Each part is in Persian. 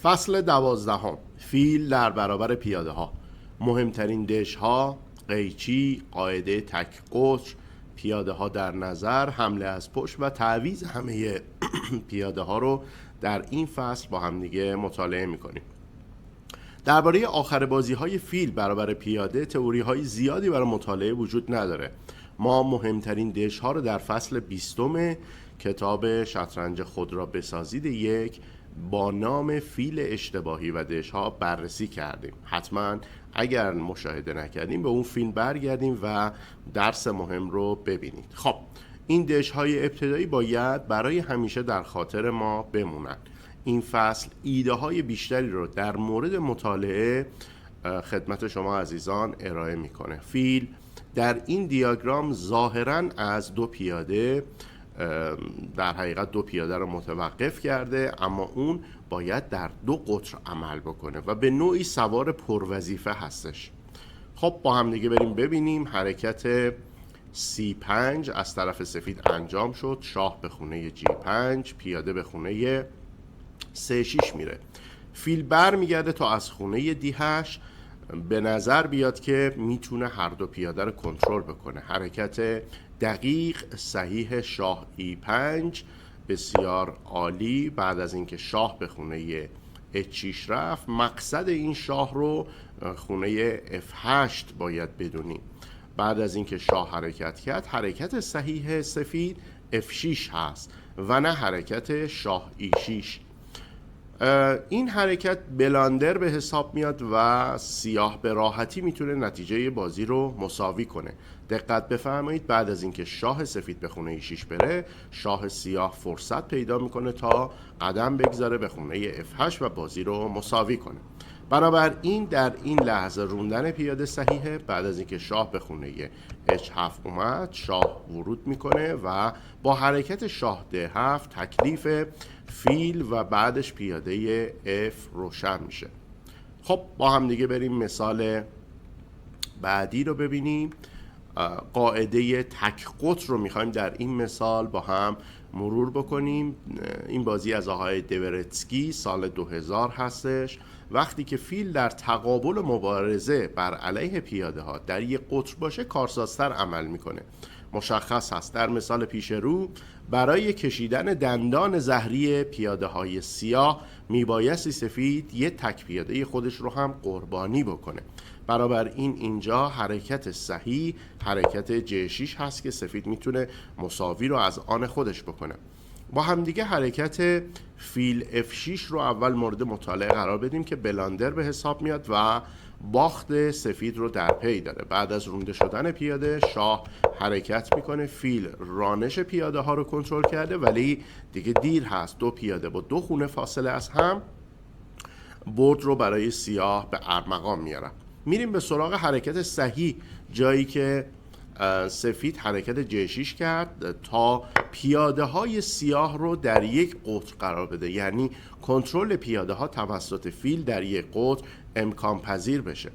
فصل 12. فیل در برابر پیاده ها. مهمترین دژ ها، قیچی، قاعده تک قطر، پیاده ها در نظر، حمله از پشت و تعویض همه پیاده ها رو در این فصل با هم دیگه مطالعه میکنیم. درباره آخر بازی های فیل برابر پیاده تئوری های زیادی برای مطالعه وجود نداره. ما مهمترین دژ ها رو در فصل 20 کتاب شطرنج خود را بسازید 1 با نام فیل اشتباهی و دژها بررسی کردیم. حتما اگر مشاهده نکردیم به اون فیلم برگردیم و درس مهم رو ببینید. خب این دژهای ابتدایی باید برای همیشه در خاطر ما بمونن. این فصل ایده های بیشتری رو در مورد مطالعه خدمت شما عزیزان ارائه میکنه. فیل در این دیاگرام ظاهراً از دو پیاده در حقیقت دو پیاده رو متوقف کرده، اما اون باید در دو قطر عمل بکنه و به نوعی سوار پروظیفه هستش. خب با هم دیگه بریم ببینیم. حرکت C5 از طرف سفید انجام شد. شاه به خونه G5، پیاده به خونه C6 میره. فیل بر میگرده تا از خونه D8 به نظر بیاد که میتونه هر دو پیاده رو کنترل بکنه. حرکت دقیق صحیح شاه E5 بسیار عالی. بعد از اینکه شاه به خونه H6 رفت، مقصد این شاه رو خونه F8 باید بدونیم. بعد از اینکه شاه حرکت کرد، حرکت صحیح سفید F6 هست و نه حرکت شاه E6. این حرکت بلاندر به حساب میاد و سیاه به راحتی میتونه نتیجه بازی رو مساوی کنه. دقت بفرمایید، بعد از اینکه شاه سفید به خونه 6 بره، شاه سیاه فرصت پیدا میکنه تا قدم بگذاره به خونه F8 و بازی رو مساوی کنه. بنابراین در این لحظه روندن پیاده صحیحه. بعد از اینکه شاه به خونه H7 اومد، شاه ورود میکنه و با حرکت شاه D7 تکلیف فیل و بعدش پیاده F روشن میشه. خب با هم دیگه بریم مثال بعدی رو ببینیم. قاعده تک قطر رو میخوایم در این مثال با هم مرور بکنیم. این بازی از آقای دورتسکی سال 2000 هستش. وقتی که فیل در تقابل مبارزه بر علیه پیاده ها در یک قطر باشه، کارسازتر عمل میکنه. مشخص هست در مثال پیش رو برای کشیدن دندان زهری پیاده های سیاه میبایستی سفید یه تک پیاده خودش رو هم قربانی بکنه. بنابراین اینجا حرکت صحیح حرکت J6 هست که سفید میتونه مساوی رو از آن خودش بکنه. با همدیگه حرکت فیل F6 رو اول مورد مطالعه قرار بدیم که بلاندر به حساب میاد و باخت سفید رو در پی داره. بعد از رونده شدن پیاده، شاه حرکت میکنه. فیل رانش پیاده ها رو کنترل کرده ولی دیگه دیر هست. دو پیاده با 2 خونه فاصله از هم برد رو برای سیاه به ارمغان میارن. میریم به سراغ حرکت صحیح، جایی که سفید حرکت J6 کرد تا پیاده های سیاه رو در یک قطر قرار بده، یعنی کنترل پیاده ها توسط فیل در یک قطر امکان پذیر بشه.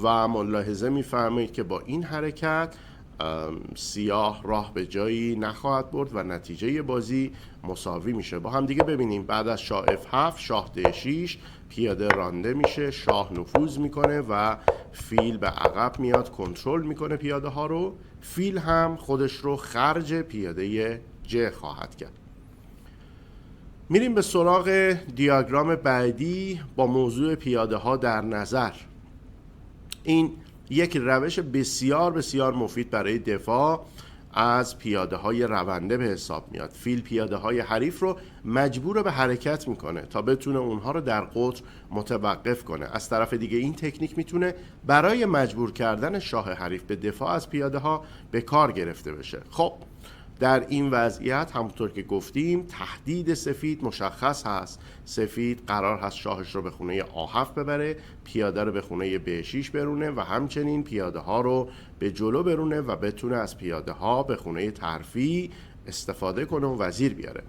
و ملاحظه میفرمایید که با این حرکت سیاه راه به جایی نخواهد برد و نتیجه بازی مساوی میشه. با هم دیگه ببینیم. بعد از شاه F7 شاه D6 پیاده رانده میشه، شاه نفوذ میکنه و فیل به عقب میاد، کنترل میکنه پیاده ها رو. فیل هم خودش رو خرج پیاده J خواهد کرد. میریم به سراغ دیاگرام بعدی با موضوع پیاده ها در نظر. این یک روش بسیار بسیار مفید برای دفاع از پیاده های رونده به حساب میاد. فیل پیاده های حریف رو مجبور به حرکت میکنه تا بتونه اونها رو در قطر متوقف کنه. از طرف دیگه این تکنیک میتونه برای مجبور کردن شاه حریف به دفاع از پیاده ها به کار گرفته بشه. خب در این وضعیت همونطور که گفتیم تهدید سفید مشخص هست. سفید قرار هست شاهش رو به خونه A7 ببره، پیاده رو به خونه B6 برونه و همچنین پیاده ها رو به جلو برونه و بتونه از پیاده ها به خونه ترفیع استفاده کنه و وزیر بیاره.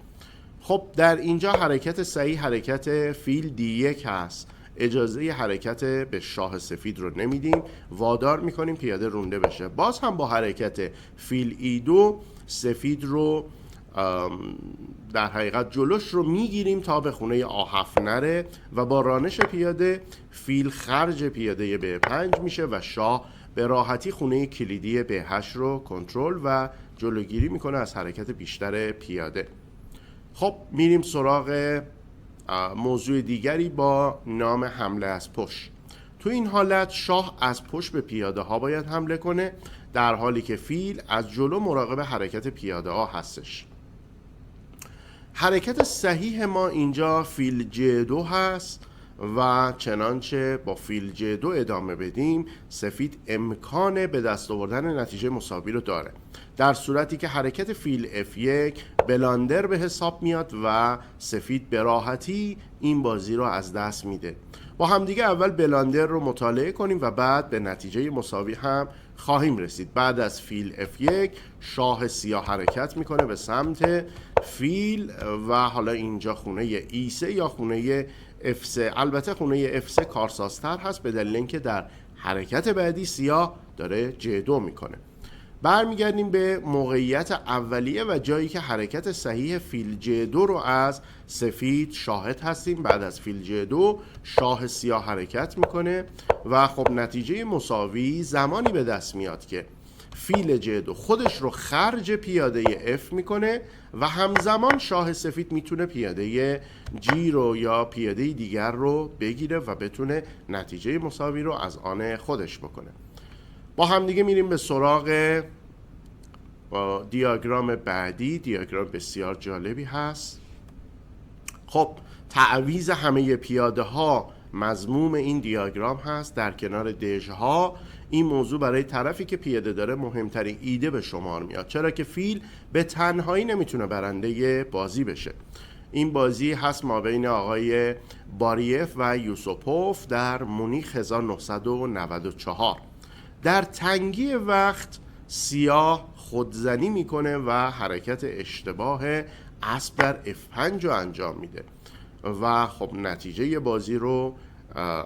خب در اینجا حرکت صحیح حرکت فیل D1 هست. اجازه حرکت به شاه سفید رو نمیدیم، وادار میکنیم پیاده رونده بشه. باز هم با حرکت فیل E2 سفید رو در حقیقت جلوش رو میگیریم تا به خونه آ7 نره و با رانش پیاده فیل خرج پیاده B5 میشه و شاه به راحتی خونه کلیدی B8 رو کنترل و جلوگیری میکنه از حرکت بیشتر پیاده. خب میریم سراغ موضوع دیگری با نام حمله از پشت. تو این حالت شاه از پشت به پیاده ها باید حمله کنه، در حالی که فیل از جلو مراقب حرکت پیاده ها هستش. حرکت صحیح ما اینجا فیل G2 هست و چنانچه با فیل G2 ادامه بدیم سفید امکان به دست آوردن نتیجه مساوی رو داره، در صورتی که حرکت فیل F1 بلاندر به حساب میاد و سفید به راحتی این بازی رو از دست میده. با همدیگه اول بلاندر رو مطالعه کنیم و بعد به نتیجه مساوی هم خواهیم رسید. بعد از فیل F1 شاه سیاه حرکت میکنه به سمت فیل و حالا اینجا خونه E3 یا خونه F3. البته خونه F3 کارسازتر هست به دلیل اینکه در حرکت بعدی سیاه داره J2 میکنه. برمیگردیم به موقعیت اولیه و جایی که حرکت صحیح فیل J2 رو از سفید شاهد هستیم. بعد از فیل J2 شاه سیاه حرکت میکنه و خب نتیجه مساوی زمانی به دست میاد که فیل J2 خودش رو خرج پیاده F میکنه و همزمان شاه سفید میتونه پیاده G رو یا پیاده دیگر رو بگیره و بتونه نتیجه مساوی رو از آن خودش بکنه. با همدیگه میریم به سراغ دیاگرام بعدی. دیاگرام بسیار جالبی هست. خب تعویض همه پیاده ها مضموم این دیاگرام هست. در کنار دژها این موضوع برای طرفی که پیاده داره مهمترین ایده به شمار میاد، چرا که فیل به تنهایی نمیتونه برنده بازی بشه. این بازی هست ما بین آقای باریف و یوسوپوف در مونیخ 1994. در تنگی وقت سیاه خودزنی میکنه و حرکت اشتباه اسب در F5 رو انجام میده و خب نتیجه بازی رو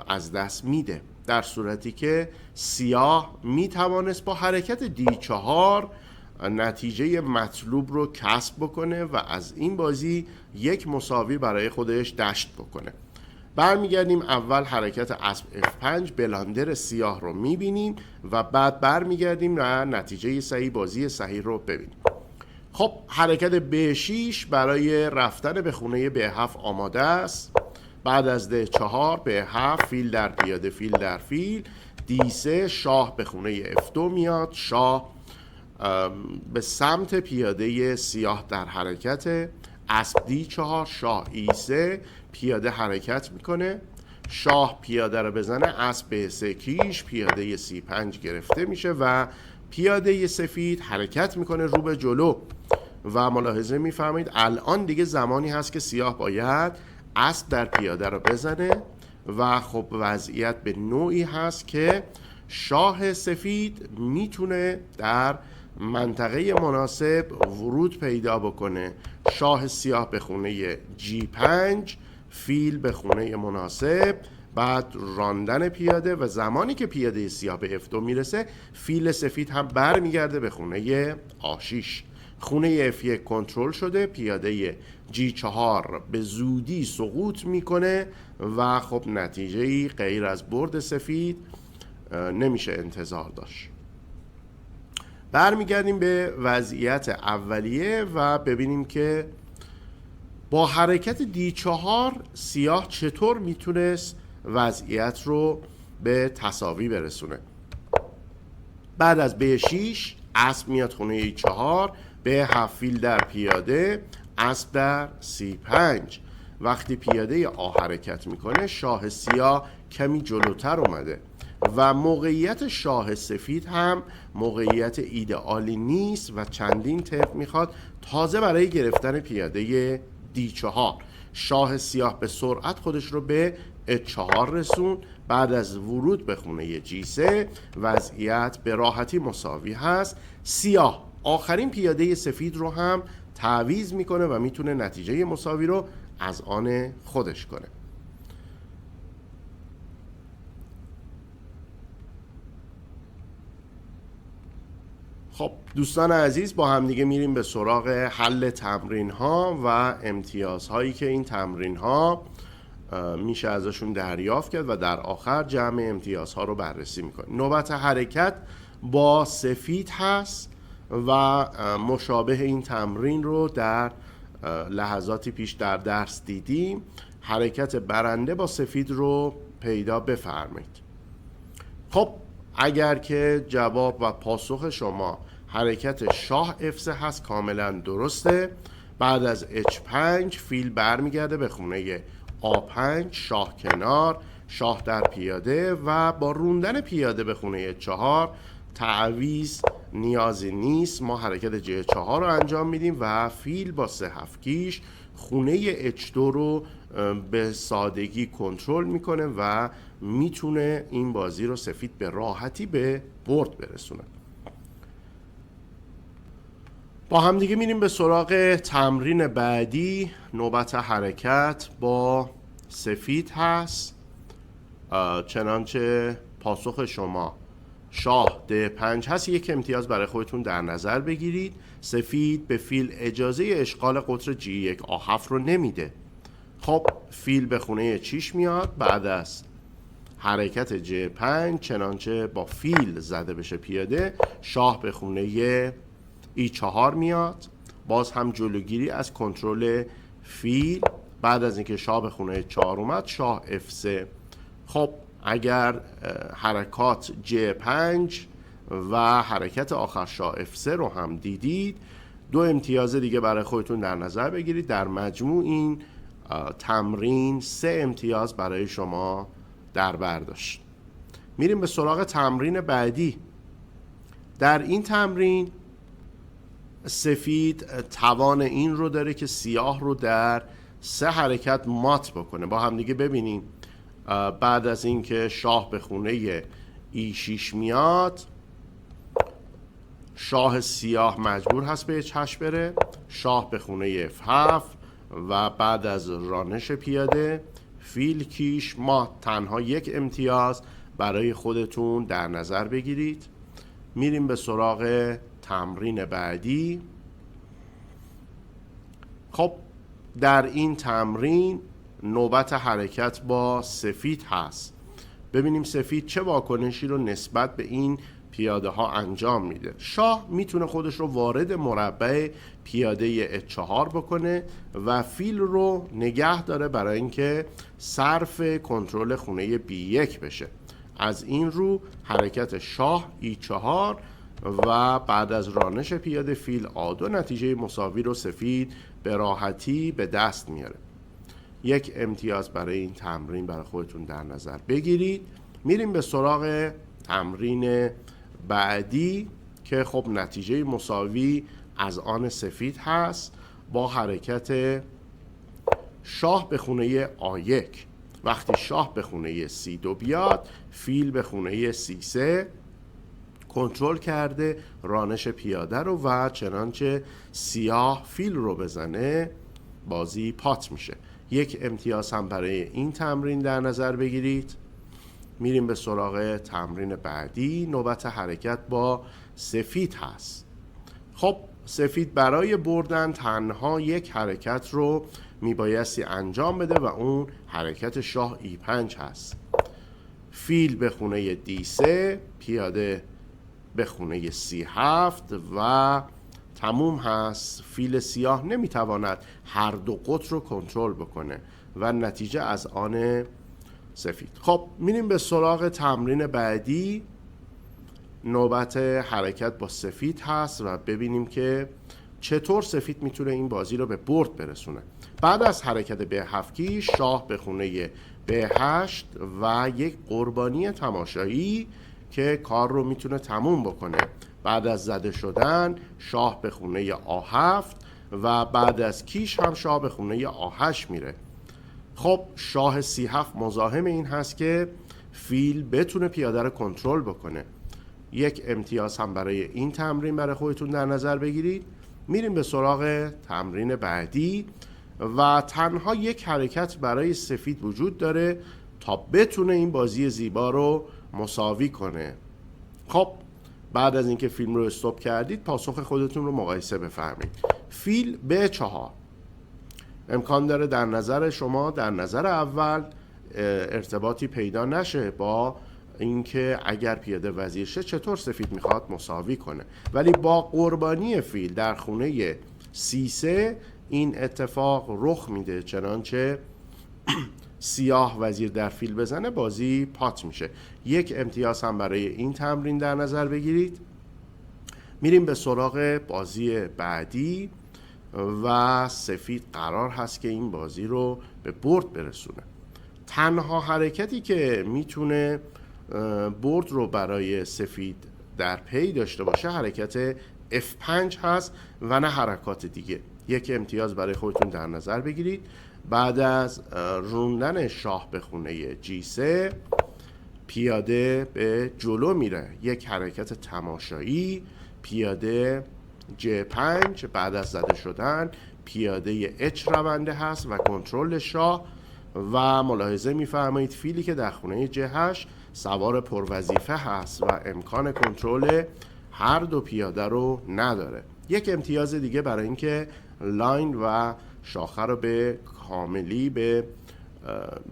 از دست میده، در صورتی که سیاه میتوانست با حرکت D4 نتیجه مطلوب رو کسب بکنه و از این بازی یک مساوی برای خودش دشت بکنه. برمیگردیم اول حرکت اسب F5 بلاندر سیاه رو میبینیم و بعد برمیگردیم و نتیجه صحیح بازی صحیح رو ببینیم. خب حرکت B6 برای رفتن به خونه B7 آماده است. بعد از D4 B7 فیل در پیاده فیل در فیل D3 شاه به خونه F2 میاد. شاه به سمت پیاده سیاه در حرکت. اسب D4 شاه E3 پیاده حرکت میکنه. شاه پیاده رو بزنه اسب B3 کیش پیاده C5 گرفته میشه و پیاده سفید حرکت میکنه رو به جلو و ملاحظه میفرمایید الان دیگه زمانی هست که سیاه باید اسب در پیاده رو بزنه و خب وضعیت به نوعی هست که شاه سفید میتونه در منطقه مناسب ورود پیدا بکنه. شاه سیاه به خونه G5 فیل به خونه مناسب، بعد راندن پیاده و زمانی که پیاده سیاه به F2 میرسه فیل سفید هم برمیگرده به خونه A6. خونه F1 کنترل شده، پیاده G4 به زودی سقوط میکنه و خب نتیجه‌ای غیر از برد سفید نمیشه انتظار داشت. برمیگردیم به وضعیت اولیه و ببینیم که با حرکت D4 سیاه چطور میتونست وضعیت رو به تساوی برسونه. بعد از B6 اسب میاد خونه E4 به فیل در پیاده اسب در C5. وقتی پیاده آ حرکت میکنه شاه سیاه کمی جلوتر اومده و موقعیت شاه سفید هم موقعیت ایدئالی نیست و چندین ترن میخواد تازه برای گرفتن پیاده D4. شاه سیاه به سرعت خودش رو به E4 رسون. بعد از ورود به خونه G3 وضعیت به راحتی مساوی هست. سیاه آخرین پیاده سفید رو هم تعویض میکنه و میتونه نتیجه مساوی رو از آن خودش کنه. خب دوستان عزیز، با همدیگه میریم به سراغ حل تمرین ها و امتیازهایی که این تمرین ها میشه ازشون دریافت کرد و در آخر جمع امتیازها رو بررسی میکنیم. نوبت حرکت با سفید هست و مشابه این تمرین رو در لحظاتی پیش در درس دیدیم. حرکت برنده با سفید رو پیدا بفرمایید. خب اگر که جواب و پاسخ شما حرکت شاه F3 هست، کاملا درسته. بعد از H5 فیل برمیگرده به خونه A5، شاه کنار، شاه در پیاده و با روندن پیاده به خونه H4 تعویض نیازی نیست. ما حرکت J4 رو انجام میدیم و فیل با 3 7 خونه H2 رو به سادگی کنترل میکنه و میتونه این بازی رو سفید به راحتی به برد برسونه. با هم دیگه میریم به سراغ تمرین بعدی. نوبت حرکت با سفید هست، چنانچه پاسخ شما شاه D5 هست. یک امتیاز برای خودتون در نظر بگیرید. سفید به فیل اجازه اشغال قطر G1 A7 رو نمیده. خب فیل به خونه چیش میاد. بعد از حرکت J5 چنانچه با فیل زده بشه پیاده، شاه به خونه E4 میاد. باز هم جلوگیری از کنترل فیل. بعد از اینکه شاه به خونه 4 اومد، شاه F3. خب اگر حرکات J5 و حرکت آخر شاه F3 رو هم دیدید، 2 امتیاز دیگه برای خودتون در نظر بگیرید. در مجموع این تمرین 3 امتیاز برای شما در بر داشت. میریم به سراغ تمرین بعدی. در این تمرین سفید توان این رو داره که سیاه رو در 3 حرکت مات بکنه. با هم دیگه ببینیم. بعد از اینکه شاه به خونه E6 میاد، شاه سیاه مجبور هست به H8 بره. شاه به خونه F7 و بعد از رانش پیاده فیل کیش مات. تنها 1 امتیاز برای خودتون در نظر بگیرید. میریم به سراغ تمرین بعدی. خب در این تمرین نوبت حرکت با سفید هست. ببینیم سفید چه واکنشی رو نسبت به این پیاده ها انجام میده. شاه میتونه خودش رو وارد مربع پیاده H4 بکنه و فیل رو نگه داره برای اینکه صرف کنترل خونه B1 بشه. از این رو حرکت شاه E4 و بعد از رانش پیاده فیل A2 نتیجه مساوی رو سفید به راحتی به دست میاره. 1 امتیاز برای این تمرین برای خودتون در نظر بگیرید. میریم به سراغ تمرین بعدی که خب نتیجه مساوی از آن سفید هست با حرکت شاه به خونه A1. وقتی شاه به خونه C2 بیاد، فیل به خونه C3 کنترل کرده رانش پیاده رو و چنانچه سیاه فیل رو بزنه بازی پات میشه. 1 امتیاز هم برای این تمرین در نظر بگیرید. میریم به سراغ تمرین بعدی. نوبت حرکت با سفید هست. خب سفید برای بردن تنها 1 حرکت رو میبایستی انجام بده و اون حرکت شاه E5 هست. فیل به خونه D3، پیاده به خونه C7 و تموم هست. فیل سیاه نمیتواند هر دو قطر رو کنترل بکنه و نتیجه از آن سفید. خب میریم به سراغ تمرین بعدی. نوبت حرکت با سفید هست و ببینیم که چطور سفید میتونه این بازی رو به برد برسونه. بعد از حرکت B7 شاه به خونه B8 و 1 قربانی تماشایی که کار رو میتونه تموم بکنه. بعد از زده شدن شاه به خونه A7 و بعد از کیش هم شاه به خونه A8 میره. خب شاه C7 مزاحم این هست که فیل بتونه پیاده رو کنترل بکنه. 1 امتیاز هم برای این تمرین برای خودتون در نظر بگیرید. میریم به سراغ تمرین بعدی و تنها 1 حرکت برای سفید وجود داره تا بتونه این بازی زیبا رو مساوی کنه. خب بعد از اینکه فیلم رو استاپ کردید پاسخ خودتون رو مقایسه بفرمایید. فیل B4 امکان داره در نظر شما در نظر اول ارتباطی پیدا نشه با اینکه اگر پیاده وزیر شه چطور سفید میخواد مساوی کنه، ولی با قربانی فیل در خونه C3 این اتفاق رخ میده، چنانچه سیاه وزیر در فیل بزنه بازی پات میشه. یک امتیاز هم برای این تمرین در نظر بگیرید. میریم به سراغ بازی بعدی و سفید قرار هست که این بازی رو به برد برسونه. تنها حرکتی که میتونه برد رو برای سفید در پی داشته باشه حرکت F5 هست و نه حرکات دیگه. یک امتیاز برای خودتون در نظر بگیرید. بعد از روندن شاه به خونه G3 پیاده به جلو میره، یک حرکت تماشایی. پیاده J5 بعد از زده شدن پیاده H رونده هست و کنترل شاه و ملاحظه میفرمایید فیلی که در خونه J8 سوار پروظیفه هست و امکان کنترل هر دو پیاده رو نداره. یک امتیاز دیگه برای اینکه لاین و شاخه رو به کاملی به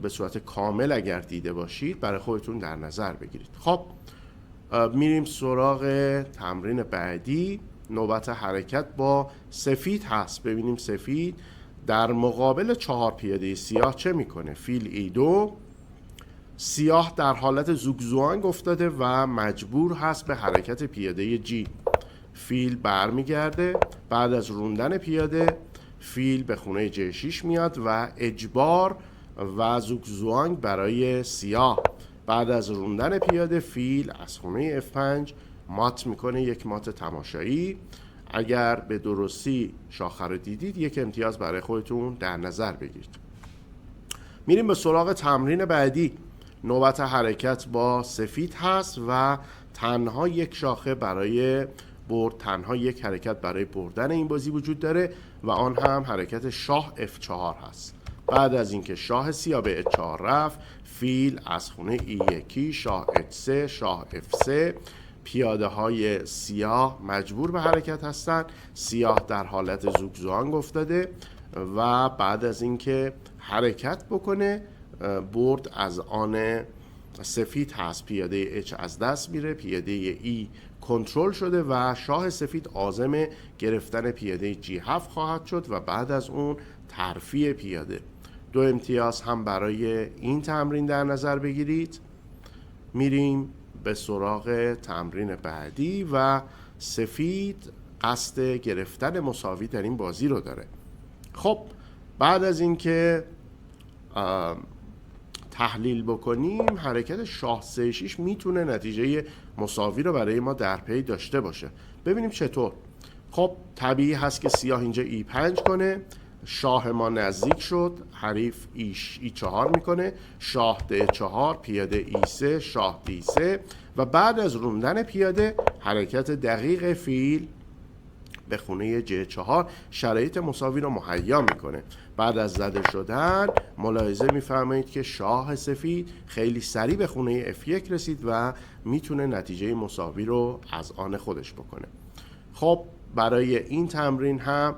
صورت کامل اگر دیده باشید برای خودتون در نظر بگیرید. خب میریم سراغ تمرین بعدی. نوبت حرکت با سفید هست. ببینیم سفید در مقابل 4 پیاده سیاه چه میکنه. فیل E2 سیاه در حالت زوگزوانگ افتاده و مجبور هست به حرکت پیاده G. فیل برمیگرده. بعد از روندن پیاده فیل به خونه J6 میاد و اجبار و زوگزوانگ برای سیاه. بعد از روندن پیاده فیل از خونه F5 مات میکنه، یک مات تماشایی. اگر به درستی شاخه رو دیدید یک امتیاز برای خودتون در نظر بگیرید. میریم به سراغ تمرین بعدی. نوبت حرکت با سفید هست و تنها یک شاخه برای برد، تنها یک حرکت برای بردن این بازی وجود داره و آن هم حرکت شاه F4 هست. بعد از اینکه شاه سیاه به H4 رفت فیل از خونه E1 شاه H3 شاه F3 پیاده های سیاه مجبور به حرکت هستند. سیاه در حالت زوگزوانگ افتاده و بعد از اینکه حرکت بکنه برد از آن سفید هست. پیاده H از دست میره، پیاده E کنترل شده و شاه سفید عازم گرفتن پیاده G7 خواهد شد و بعد از اون ترفیع پیاده. 2 امتیاز هم برای این تمرین در نظر بگیرید. میریم به سراغ تمرین بعدی و سفید قصد گرفتن مساوی در این بازی رو داره. خب بعد از اینکه تحلیل بکنیم حرکت شاه C6 میتونه نتیجه مساوی رو برای ما در پی داشته باشه. ببینیم چطور. خب طبیعی هست که سیاه اینجا E5 کنه، شاه ما نزدیک شد، حریف E4 میکنه، شاه D4 پیاده E3 شاه D3 و بعد از روندن پیاده حرکت دقیق فیل به خونه J4 شرایط مساوی رو مهیا میکنه. بعد از زده شدن ملاحظه میفرمایید که شاه سفید خیلی سریع به خونه F1 رسید و میتونه نتیجه مساوی رو از آن خودش بکنه. خب برای این تمرین هم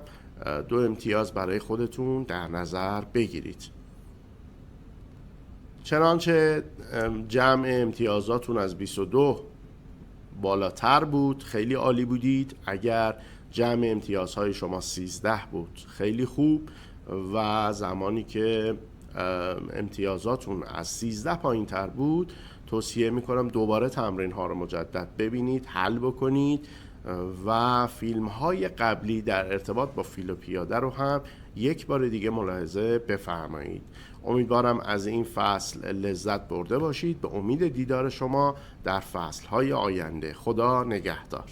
2 امتیاز برای خودتون در نظر بگیرید. چنانچه جمع امتیازاتون از 22 بالاتر بود خیلی عالی بودید. اگر جمع امتیازهای شما 13 بود خیلی خوب و زمانی که امتیازاتون از 13 پایین تر بود توصیه میکنم دوباره تمرین ها رو مجدد ببینید، حل بکنید و فیلم های قبلی در ارتباط با فیل و پیاده رو هم یک بار دیگه ملاحظه بفرمایید. امیدوارم از این فصل لذت برده باشید. به امید دیدار شما در فصل های آینده. خدا نگهدار.